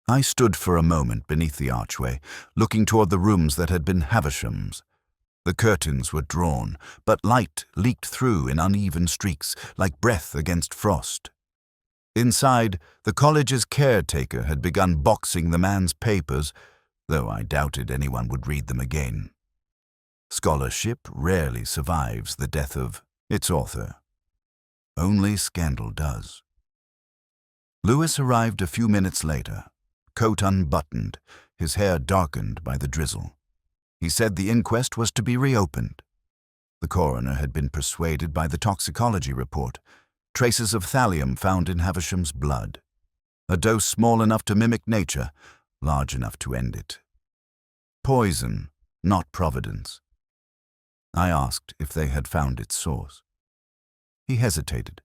I stood for a moment beneath the archway, looking toward the rooms that had been Havisham's. The curtains were drawn, but light leaked through in uneven streaks, like breath against frost. Inside, the college's caretaker had begun boxing the man's papers, though I doubted anyone would read them again. Scholarship rarely survives the death of its author. Only scandal does. Lewis arrived a few minutes later, coat unbuttoned, his hair darkened by the drizzle. He said the inquest was to be reopened. The coroner had been persuaded by the toxicology report, traces of thallium found in Havisham's blood. A dose small enough to mimic nature, large enough to end it. Poison, not providence. I asked if they had found its source. He hesitated.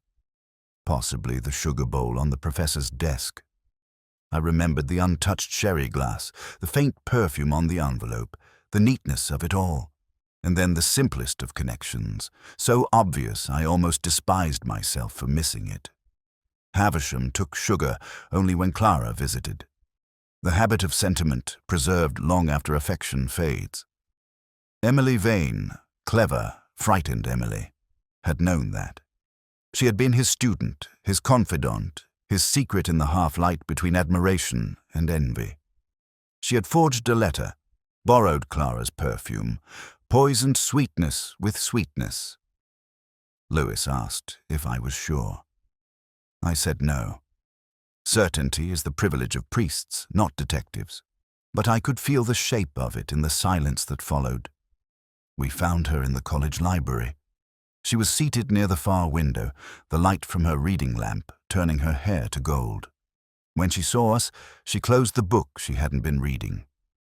Possibly the sugar bowl on the professor's desk. I remembered the untouched sherry glass, the faint perfume on the envelope, the neatness of it all. And then the simplest of connections, so obvious I almost despised myself for missing it. Havisham took sugar only when Clara visited. The habit of sentiment preserved long after affection fades. Emily Vane, clever, frightened Emily, had known that. She had been his student, his confidant, his secret in the half-light between admiration and envy. She had forged a letter, borrowed Clara's perfume, poisoned sweetness with sweetness. Lewis asked if I was sure. I said no. Certainty is the privilege of priests, not detectives. But I could feel the shape of it in the silence that followed. We found her in the college library. She was seated near the far window, the light from her reading lamp turning her hair to gold. When she saw us, she closed the book she hadn't been reading.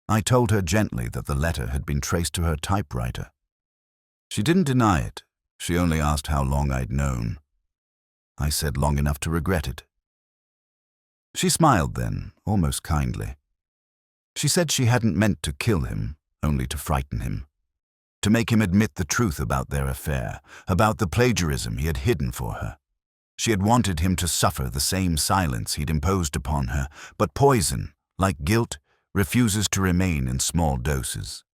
I told her gently that the letter had been traced to her typewriter. She didn't deny it. She only asked how long I'd known. I said long enough to regret it. She smiled then, almost kindly. She said she hadn't meant to kill him, only to frighten him. To make him admit the truth about their affair, about the plagiarism he had hidden for her. She had wanted him to suffer the same silence he'd imposed upon her, but poison, like guilt, refuses to remain in small doses.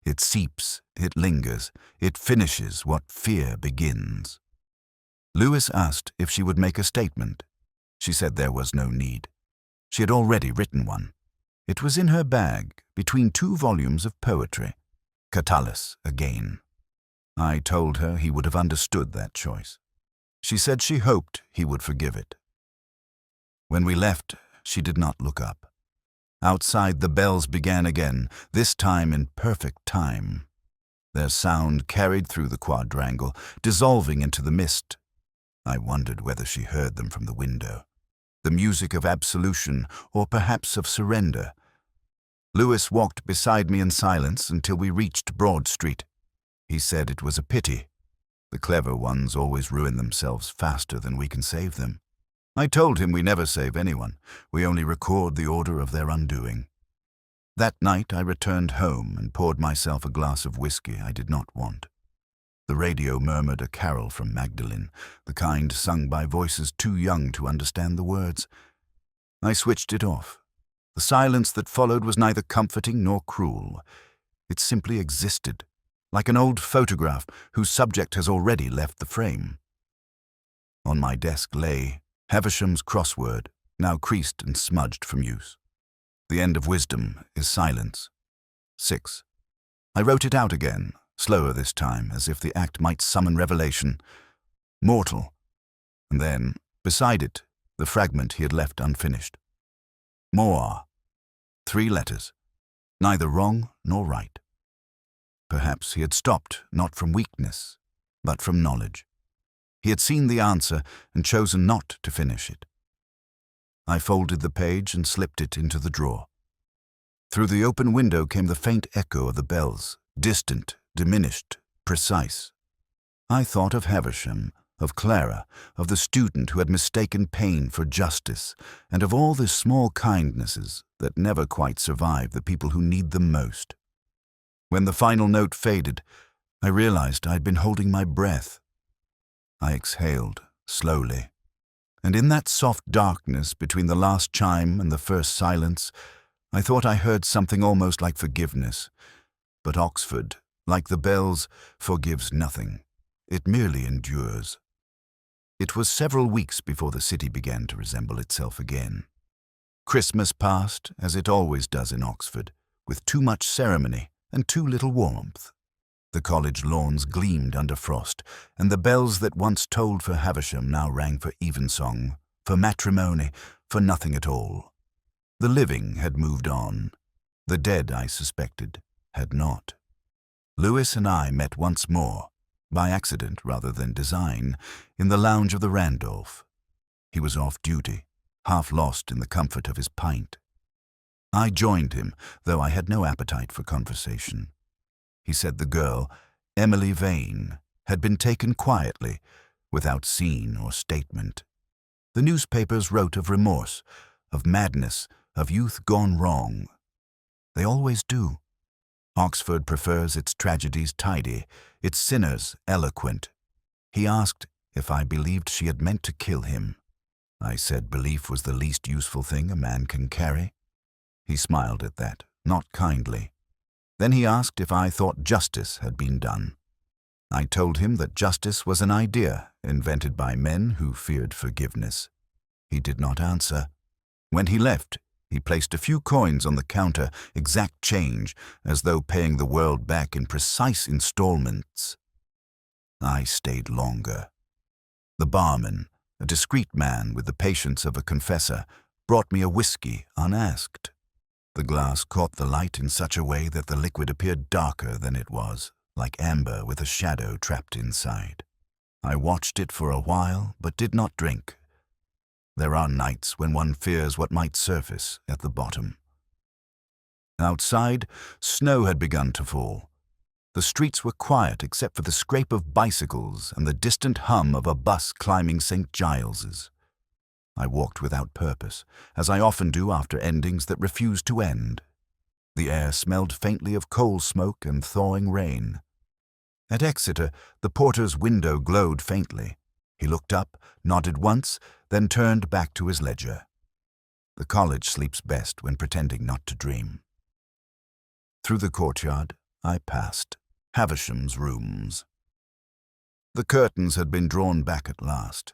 It seeps, it lingers, it finishes what fear begins. Lewis asked if she would make a statement. She said there was no need. She had already written one. It was in her bag, between 2 volumes of poetry. Catullus again. I told her he would have understood that choice. She said she hoped he would forgive it. When we left, she did not look up. Outside, the bells began again, this time in perfect time. Their sound carried through the quadrangle, dissolving into the mist. I wondered whether she heard them from the window. The music of absolution, or perhaps of surrender. Lewis walked beside me in silence until we reached Broad Street. He said it was a pity. The clever ones always ruin themselves faster than we can save them. I told him we never save anyone. We only record the order of their undoing. That night I returned home and poured myself a glass of whiskey I did not want. The radio murmured a carol from Magdalene, the kind sung by voices too young to understand the words. I switched it off. The silence that followed was neither comforting nor cruel. It simply existed, like an old photograph whose subject has already left the frame. On my desk lay Havisham's crossword, now creased and smudged from use. The end of wisdom is silence. 6. I wrote it out again, slower this time, as if the act might summon revelation. Mortal. And then, beside it, the fragment he had left unfinished. More. 3 letters, neither wrong nor right. Perhaps he had stopped not from weakness, but from knowledge. He had seen the answer and chosen not to finish it. I folded the page and slipped it into the drawer. Through the open window came the faint echo of the bells, distant, diminished, precise. I thought of Havisham, of Clara, of the student who had mistaken pain for justice, and of all the small kindnesses that never quite survive the people who need them most. When the final note faded, I realized I had been holding my breath. I exhaled, slowly, and in that soft darkness between the last chime and the first silence, I thought I heard something almost like forgiveness. But Oxford, like the bells, forgives nothing. It merely endures. It was several weeks before the city began to resemble itself again. Christmas passed, as it always does in Oxford, with too much ceremony and too little warmth. The college lawns gleamed under frost, and the bells that once tolled for Havisham now rang for evensong, for matrimony, for nothing at all. The living had moved on. The dead, I suspected, had not. Lewis and I met once more, by accident rather than design, in the lounge of the Randolph. He was off duty, half lost in the comfort of his pint. I joined him, though I had no appetite for conversation. He said the girl, Emily Vane, had been taken quietly, without scene or statement. The newspapers wrote of remorse, of madness, of youth gone wrong. They always do. Oxford prefers its tragedies tidy, its sinners eloquent. He asked if I believed she had meant to kill him. I said belief was the least useful thing a man can carry. He smiled at that, not kindly. Then he asked if I thought justice had been done. I told him that justice was an idea invented by men who feared forgiveness. He did not answer. When he left, he placed a few coins on the counter, exact change, as though paying the world back in precise installments. I stayed longer. The barman, a discreet man with the patience of a confessor, brought me a whiskey unasked. The glass caught the light in such a way that the liquid appeared darker than it was, like amber with a shadow trapped inside. I watched it for a while, but did not drink. There are nights when one fears what might surface at the bottom. Outside, snow had begun to fall. The streets were quiet except for the scrape of bicycles and the distant hum of a bus climbing St. Giles's. I walked without purpose, as I often do after endings that refuse to end. The air smelled faintly of coal smoke and thawing rain. At Exeter, the porter's window glowed faintly. He looked up, nodded once, then turned back to his ledger. The college sleeps best when pretending not to dream. Through the courtyard, I passed Havisham's rooms. The curtains had been drawn back at last.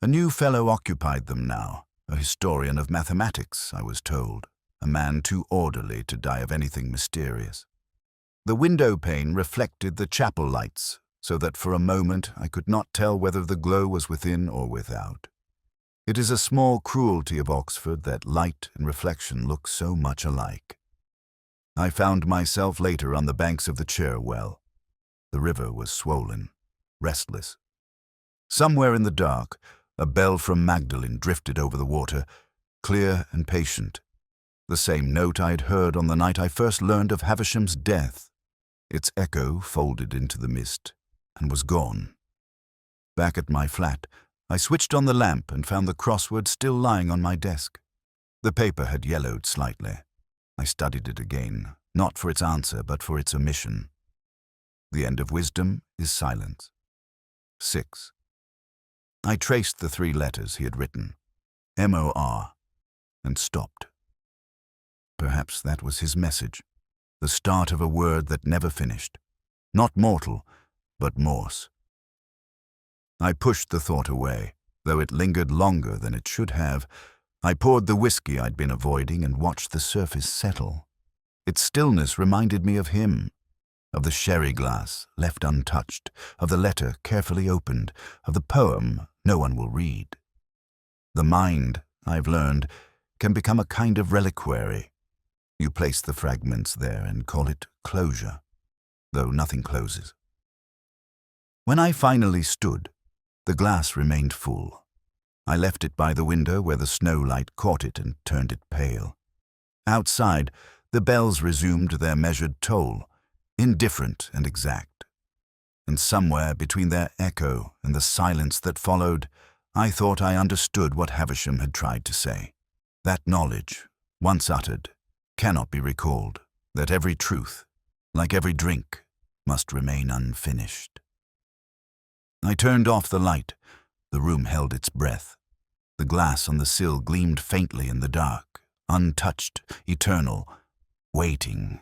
A new fellow occupied them now, a historian of mathematics, I was told, a man too orderly to die of anything mysterious. The window pane reflected the chapel lights, so that for a moment I could not tell whether the glow was within or without. It is a small cruelty of Oxford that light and reflection look so much alike. I found myself later on the banks of the Cherwell. The river was swollen, restless. Somewhere in the dark, a bell from Magdalen drifted over the water, clear and patient. The same note I had heard on the night I first learned of Havisham's death. Its echo folded into the mist and was gone. Back at my flat, I switched on the lamp and found the crossword still lying on my desk. The paper had yellowed slightly. I studied it again, not for its answer, but for its omission. The end of wisdom is silence. 6. I traced the 3 letters he had written, M-O-R, and stopped. Perhaps that was his message, the start of a word that never finished. Not mortal, but Morse. I pushed the thought away, though it lingered longer than it should have. I poured the whiskey I'd been avoiding and watched the surface settle. Its stillness reminded me of him, of the sherry glass left untouched, of the letter carefully opened, of the poem no one will read. The mind, I've learned, can become a kind of reliquary. You place the fragments there and call it closure, though nothing closes. When I finally stood, the glass remained full. I left it by the window where the snow light caught it and turned it pale. Outside, the bells resumed their measured toll, indifferent and exact. And somewhere between their echo and the silence that followed, I thought I understood what Havisham had tried to say. That knowledge, once uttered, cannot be recalled, that every truth, like every drink, must remain unfinished. I turned off the light. The room held its breath. The glass on the sill gleamed faintly in the dark, untouched, eternal, waiting.